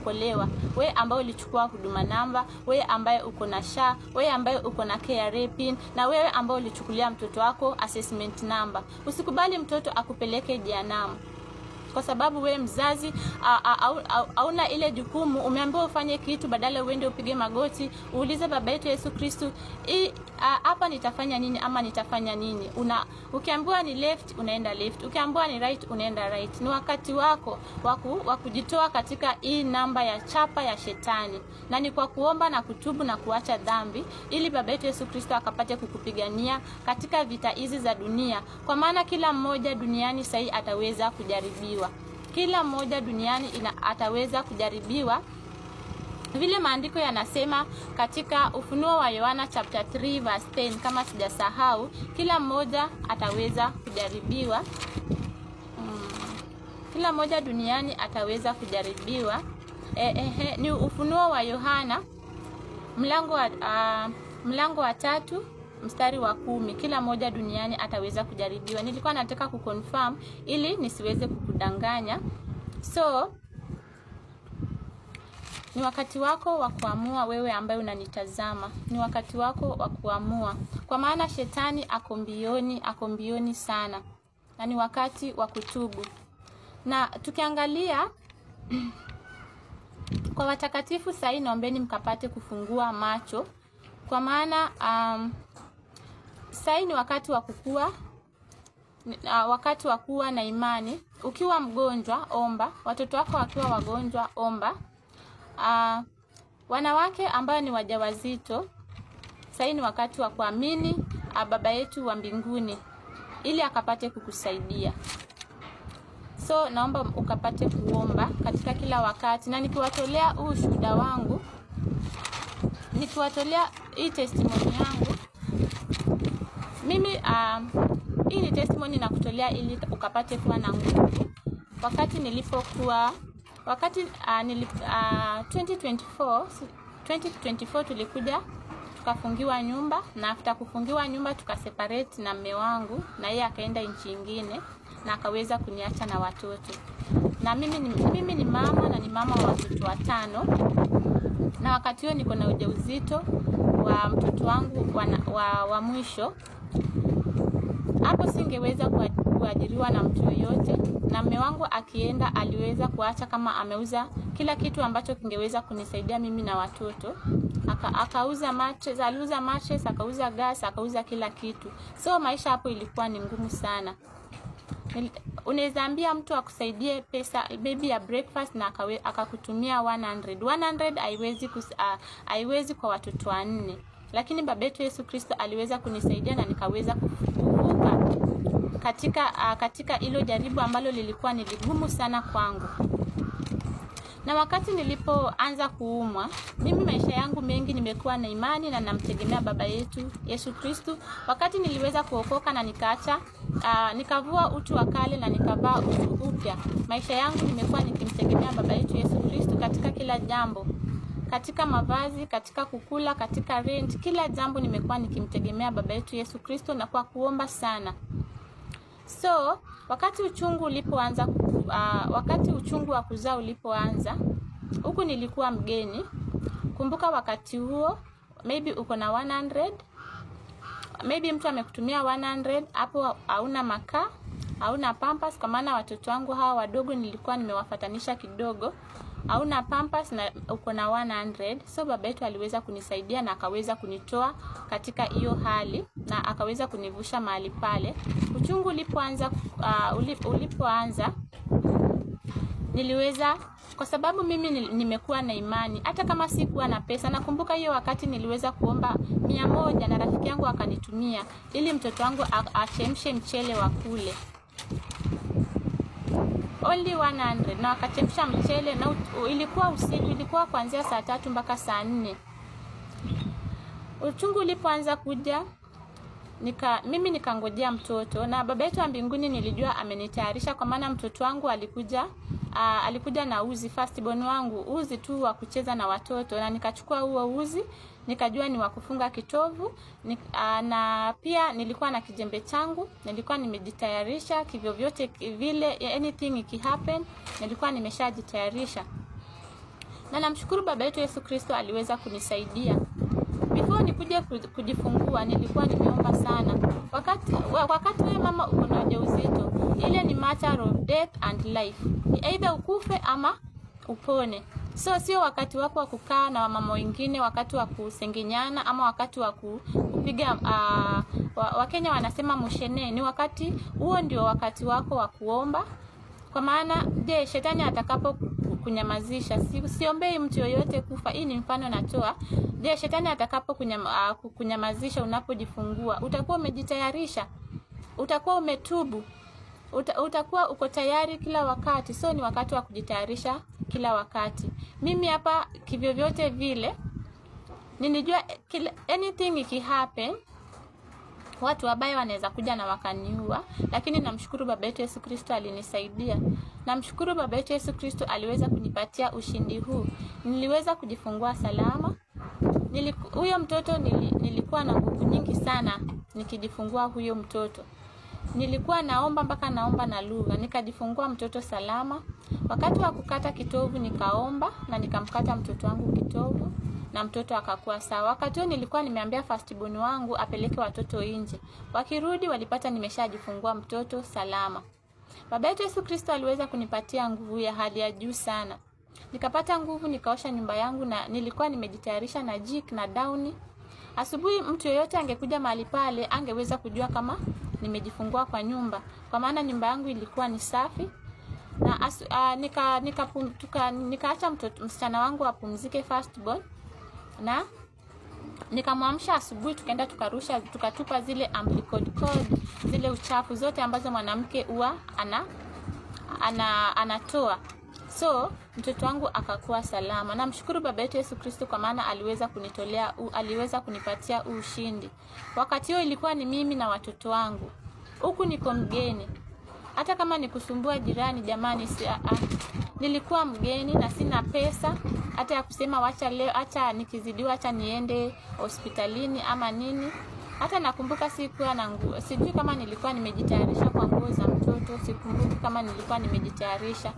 kuokolewa. Wewe ambaye ulichukua huduma namba, wewe ambaye uko na SHA, wewe ambaye uko na KRA pin, na wewe ambaye ulichukulia mtoto wako assessment number. Usikubali mtoto akupeleke jehanamu. Kwa sababu wewe mzazi hauna ile jukumu, umeambiwa ufanye kitu, badala uende upige magoti uulize baba yetu Yesu Kristo, hapa nitafanya nini ama nitafanya nini? Ukiambiwa ni left unaenda left, ukiambiwa ni right unaenda right. Ni wakati wako wa kujitoa katika hii namba ya chapa ya shetani, na ni kwa kuomba na kutubu na kuacha dhambi, ili baba yetu Yesu Kristo akapate kukupigania katika vita hizi za dunia. Kwa maana kila mmoja duniani sasa ataweza kujaribiwa. Kila mmoja duniani ataweza kujaribiwa. Vile maandiko yanasema katika Ufunuo wa Yohana chapter 3 verse 10, kama sijasahau, kila mmoja ataweza kujaribiwa. Kila mmoja duniani ataweza kujaribiwa. Ni Ufunuo wa Yohana mlango wa 3 mstari wa 10. Kila mmoja duniani ataweza kujaribiwa. Nilikuwa nataka kuconfirm ili nisiweze kukudanganya. So ni wakati wako wa kuamua, wewe ambaye unanitazama. Ni wakati wako wa kuamua. Kwa maana shetani ako mbioni sana. Na ni wakati wa kutubu. Na tukiangalia kwa watakatifu sasa, naombeni mkapate kufungua macho. Kwa maana sasa ni wakati wa kukua, wakati wa kuwa na imani. Ukiwa mgonjwa omba, watoto wako wakiwa wagonjwa omba. Wanawake ambao ni wajawazito, sasa ni wakati wa kuamini baba yetu wa mbinguni ili akapate kukusaidia. So naomba ukapate kuomba katika kila wakati, na nikiwatolea huu shuhuda wangu, nikiwatolea hii testimony yangu mimi, hii ni testimony na kutolea ili ukapate kuwa na nguvu. Wakati nilipokuwa 2024 tulikuja tukafungiwa nyumba, na after kufungiwa nyumba tukaseparate na mume wangu, na yeye akaenda nchi nyingine na akaweza kuniacha na watoto. Na mimi ni mama, na ni mama wa watoto 5. Na wakati huo niko na ujauzito wa mtoto wangu wa mwisho. Hapo singeweza kuajiriwa na mtu yoyote, na mume wangu akienda aliweza kuacha kama ameuza kila kitu ambacho kingeweza kunisaidia mimi na watoto. Akauza mattress, aliuza mattress, akauza gas, akauza kila kitu. So maisha hapo ilikuwa ni ngumu sana. Unaweza ambia mtu akusaidie pesa baby ya breakfast na akakutumia 100 haiwezi kwa watoto 4. Lakini baba yetu Yesu Kristo aliweza kunisaidia na nikaweza kuvuka katika hilo jaribu ambalo lilikuwa ni ligumu sana kwangu. Na wakati nilipoanza kuumwa, mimi maisha yangu mengi nimekuwa na imani na namtegemea baba yetu Yesu Kristo. Wakati niliweza kuokoka na nikavua utu wa kale na nikavaa utu upya, maisha yangu nimekuwa nikimtegemea baba yetu Yesu Kristo katika kila jambo. Katika mavazi, katika kukula, katika rent, kila jambo nimekuwa nikimtegemea baba yetu Yesu Kristo na kwa kuomba sana. So, wakati uchungu wa kuzaa ulipoanza, huku nilikuwa mgeni. Kumbuka wakati huo, maybe uko na 100, maybe mtu amekutumia 100, hapo hauna makaa, hauna pampers, kwa maana watoto wangu hawa wadogo nilikuwa nimewafatanisha kidogo. Hauna pampers na uko na 100. So baba yetu aliweza kunisaidia na akaweza kunitoa katika hiyo hali na akaweza kunivusha mahali pale. Uchungu ulipoanza niliweza, kwa sababu mimi nimekuwa na imani hata kama sikuwa na pesa. Nakumbuka hiyo wakati niliweza kuomba 100 na rafiki yangu akanitumia ili mtoto wangu achemshe mchele wa kule. Only 100 na akachemsha mchele, na ilikuwa usiku, ilikuwa kuanzia saa 3 mpaka saa 4. Uchungu ulipoanza kuja, mimi nikangojea mtoto, na baba yetu wa mbinguni nilijua amenitayarisha, kwa maana mtoto wangu alikuja na uzi, first born wangu, uzi tu wa kucheza na watoto, na nikachukua huo uzi, nikajua ni wa kufunga kitovu, na pia nilikuwa na kijembe changu, nilikuwa nimejitayarisha kivyo vyote vile, anything ikihappen, nilikuwa nimeshajitayarisha. Na namshukuru baba yetu Yesu Kristo aliweza kunisaidia. Before nikuje kujifungua nilikuwa nimeomba sana. Wakati wewe mama uko na ujauzito, ile ni matter of death and life. Ni either ukufe ama upone. So sio wakati wako wa kukaa na wamama wengine, wakati wa kusengenyana ama wakati wa kupiga Wakenya wanasema mushene. Ni wakati huo ndio wakati wako wa kuomba. Kwa maana shetani atakapo kunyamazisha, siombei mtu yoyote kufa, hii ni mfano natoa. Shetani atakapo kunyamazisha unapojifungua, utakuwa umejitayarisha, utakuwa umetubu, utakuwa uko tayari kila wakati. So ni wakati wa kujitayarisha kila wakati. Mimi hapa kivyo vyote vile nilijua anything ikihappen, watu wabaya wanaweza kuja na wakaniua, lakini namshukuru baba yetu Yesu Kristo alinisaidia. Namshukuru baba yetu Yesu Kristo aliweza kunipatia ushindi huu. Niliweza kujifungua salama. Huyo mtoto nilikuwa na nguvu nyingi sana nikijifungua huyo mtoto. Nilikuwa naomba mpaka naomba na lugha, nikajifungua mtoto salama. Wakati wa kukata kitovu nikaomba na nikamkata mtoto wangu kitovu na mtoto akakuwa sawa. Wakati huo nilikuwa nimeambia firstborn wangu apeleke watoto nje. Wakirudi walipata nimeshajifungua mtoto salama. Baba yetu Yesu Kristo aliweza kunipatia nguvu ya hali ya juu sana. Nikapata nguvu, nikaosha nyumba yangu na nilikuwa nimejitayarisha na jik na dauni. Asubuhi mtu yoyote angekuja mahali pale angeweza kujua kama nimejifungua kwa nyumba, kwa maana nyumba yangu ilikuwa ni safi. Na nikaacha msichana wangu apumzike firstborn, na nikamwamsha asubuhi, tukaenda tukatupa zile umbilical cord, zile uchafu zote ambazo mwanamke huwa anatoa. So mtoto wangu akakuwa salama. Namshukuru baba yetu Yesu Kristo kwa maana aliweza kunipatia ushindi. Wakati huo ilikuwa ni mimi na watoto wangu. Huku niko mgeni. Hata kama nikusumbua jirani, jamani, nilikuwa mgeni na sina pesa hata ya kusema wacha leo, hata nikizidiwa hata niende hospitalini ama nini. Hata nakumbuka sikuwa na nguo. Sijui kama nilikuwa nimejitayarisha kwa nguo za mtoto, sikumbuki kama nilikuwa nimejitayarisha.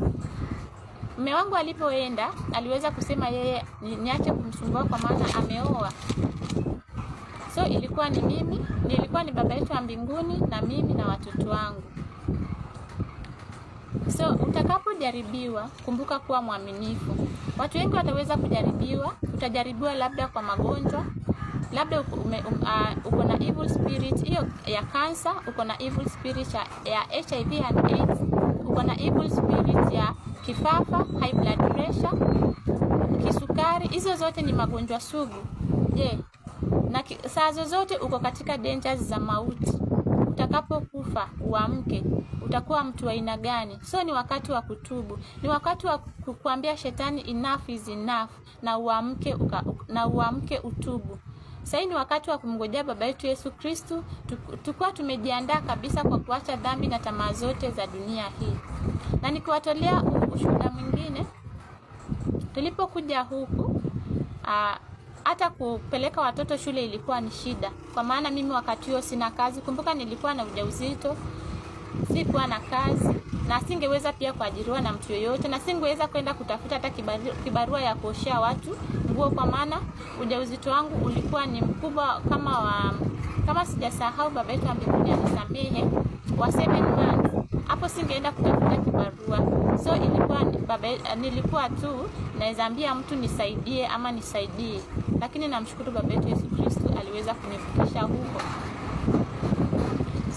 Mume wangu alipoenda aliweza kusema yeye niache kumsumbua kwa maana ameoa. So ilikuwa ni mimi, nilikuwa ni baba yetu wa mbinguni na mimi na watoto wangu. So utakapojaribiwa kumbuka kuwa mwaminifu. Watu wengi wataweza kujaribiwa, utajaribiwa labda kwa magonjwa, labda uko na evil spirit hiyo ya cancer, uko na evil spirit ya HIV and AIDS, uko na evil spirit ya kifafa, high blood pressure, kisukari. Hizo zote ni magonjwa sugu. Na saa zote uko katika dangers za mauti. Utakapokufa uamke, utakuwa mtu wa aina gani? So ni wakati wa kutubu. Ni wakati wa kuambia shetani enough is enough, na uamke utubu. Sasa ni wakati wa kumngojea baba yetu Yesu Kristo, tukua tumejiandaa kabisa kwa kuacha dhambi na tamaa zote za dunia hii. Na nikiwatolea ushuhuda mwingine, tulipokuja huku hata kupeleka watoto shule ilikuwa ni shida, kwa maana mimi wakati huo sina kazi. Kumbuka nilikuwa na ujauzito, sikuwa na kazi na singeweza pia kuajiriwa na mtu yoyote, na singeweza kwenda kutafuta hata kibarua ya kuoshea watu nguo, kwa maana ujauzito wangu ulikuwa ni mkubwa kama sijasahau baba yetu mbinguni anisamehe, wa 7 months. Hapo singeenda kutafuta kibarua. So nilikuwa tu naweza ambia mtu nisaidie ama nisaidie, lakini namshukuru baba yetu Yesu Kristo aliweza kunifikisha huko.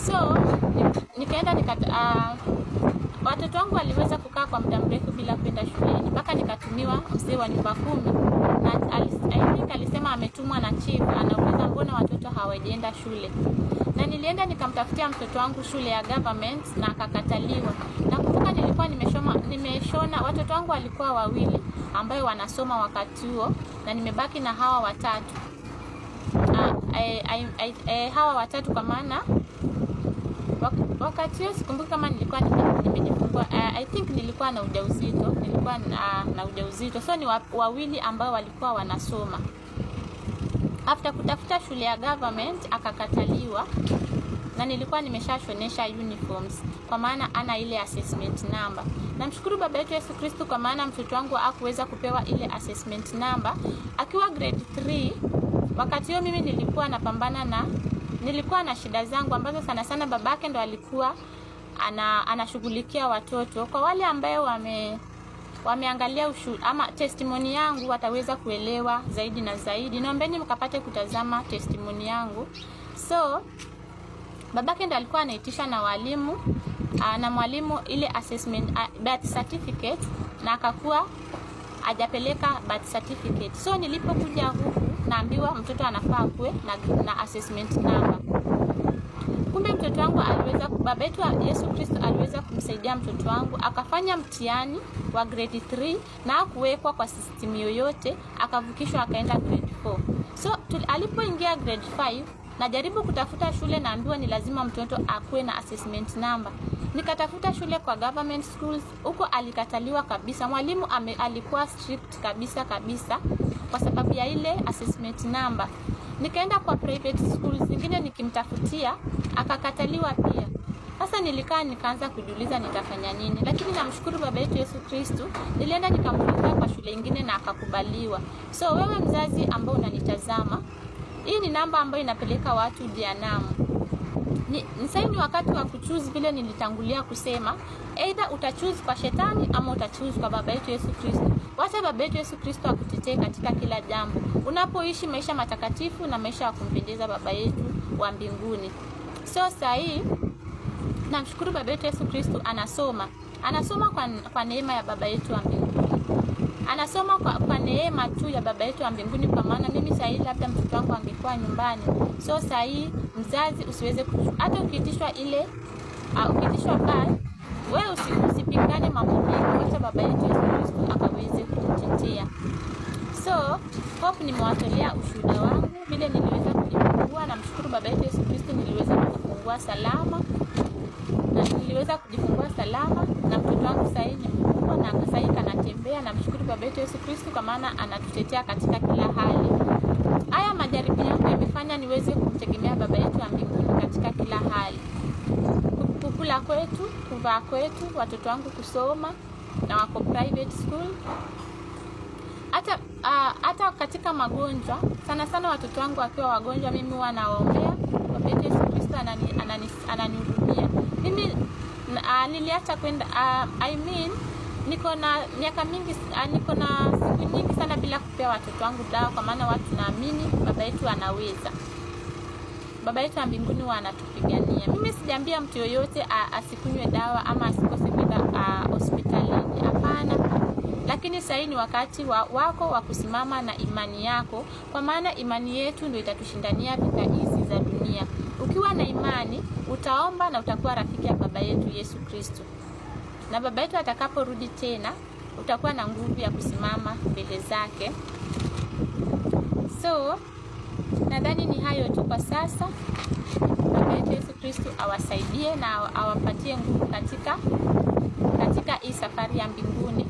So nikaenda watoto wangu waliweza kukaa kwa muda mrefu bila kwenda shuleni, mpaka nikatumiwa mzee wa nyumba 10, na alisema ametumwa na chief, anauliza mbona watoto hawajaenda shule. Na nilienda nikamtafutia mtoto wangu shule ya government na akakataliwa. Na kumbuka nilikuwa nimeshona, watoto wangu walikuwa 2 ambao wanasoma wakati huo, na nimebaki na hawa 3. Hawa 3 kwa maana wakati huo sikumbuki kama nilikuwa nimejifungua. I think nilikuwa na ujauzito. So ni 2 ambao walikuwa wanasoma. After kutafuta shule ya government akakataliwa. na nilikuwa nimeshashonesha uniforms, kwa maana ana ile assessment number. Namshukuru baba yetu Yesu Kristo kwa maana mtoto wangu hakuweza kupewa ile assessment number akiwa grade 3. Wakati huo mimi nilikuwa na shida zangu ambazo sana sana babake ndo alikuwa anashughulikia watoto. Kwa wale ambao wameangalia ama testimony yangu wataweza kuelewa zaidi na zaidi. Naombeni mkapate kutazama testimony yangu. So babake ndo alikuwa anaitisha na walimu na mwalimu ile assessment birth certificate, na akakuwa hajapeleka birth certificate. So nilipokuja huku naambiwa mtoto anafaa kuwe na assessment number. Kumbe mtoto wangu baba yetu Yesu Kristo aliweza kumsaidia mtoto wangu, akafanya mtihani wa grade 3 na hakuwekwa kwa system yoyote, akavukishwa akaenda grade 4. So alipoingia grade 5, najaribu kutafuta shule, naambiwa ni lazima mtoto akuwe na assessment number. Nikatafuta shule kwa government schools, huko alikataliwa kabisa. Mwalimu alikuwa strict kabisa kwa sababu ya ile assessment number. Nikaenda kwa private schools zingine nikimtafutia, akakataliwa pia. Sasa nikaanza kujiuliza nitafanya nini, lakini namshukuru baba yetu Yesu Kristo, nilienda nikamuuliza kwa shule nyingine na akakubaliwa. So wewe mzazi ambao unanitazama, hii ni namba ambayo inapeleka watu jehanamu. Sasa ni wakati wa kuchoose, vile nilitangulia kusema, either utachoose kwa shetani ama utachoose kwa baba yetu Yesu Kristo. Wacha baba yetu Yesu Kristo akutetee katika kila jambo, unapoishi maisha matakatifu na maisha ya kumpendeza baba yetu wa mbinguni. So sasa hii namshukuru baba yetu Yesu Kristo, anasoma kwa neema ya baba yetu wa mbinguni. Anasoma kwa neema tu ya baba yetu wa mbinguni, kwa maana mimi sasa hivi labda mtoto wangu angekuwa nyumbani. So sasa hii mzazi usiweze hata ukiitishwa bali wewe usipingane mambo mengi, acha baba yetu Yesu Kristo akaweze kutetea. So hope nimewatolea ushuhuda wangu vile niliweza kujifungua. Namshukuru baba yetu Yesu Kristo, niliweza kujifungua salama na mtoto wangu sasa hivi ni mkubwa na sasa hivi anatembea. Namshukuru baba yetu Yesu Kristo kwa maana anatutetea katika kila hali. Haya majaribio yangu yamefanya niweze kumtegemea baba yetu wa mbinguni katika kila hali. Kukula kwetu, kuvaa kwetu, watoto wangu kusoma na wako private school. Hata katika magonjwa, sana sana watoto wangu wakiwa wagonjwa, mimi huwa nawaombea. Baba yetu Yesu Kristo ananihurumia. Mimi niliacha kwenda niko na miaka mingi, niko na siku nyingi sana bila kupea watoto wangu dawa, kwa maana watu naamini baba yetu anaweza. Baba yetu wa mbinguni anatupigania. Mimi sijaambia mtu yoyote asikunywe dawa ama asikose kwenda hospitalini, hapana. Lakini sasa ni wakati wako wa kusimama na imani yako, kwa maana imani yetu ndio itatushindania vita hizi za dunia. Ukiwa na imani, utaomba na utakuwa rafiki ya baba yetu Yesu Kristo. Na baba yetu atakaporudi tena, utakuwa na nguvu ya kusimama mbele zake. So nadhani ni hayo tu kwa sasa. Baba yetu Yesu Kristo awasaidie na awapatie nguvu katika hii safari ya mbinguni.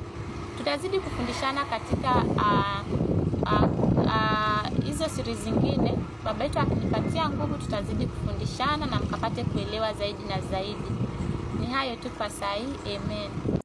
Tutazidi kufundishana katika hizo siri zingine. Baba yetu akinipatia nguvu, tutazidi kufundishana na mkapate kuelewa zaidi na zaidi. Ni hayo tu kwa sasa. Amen.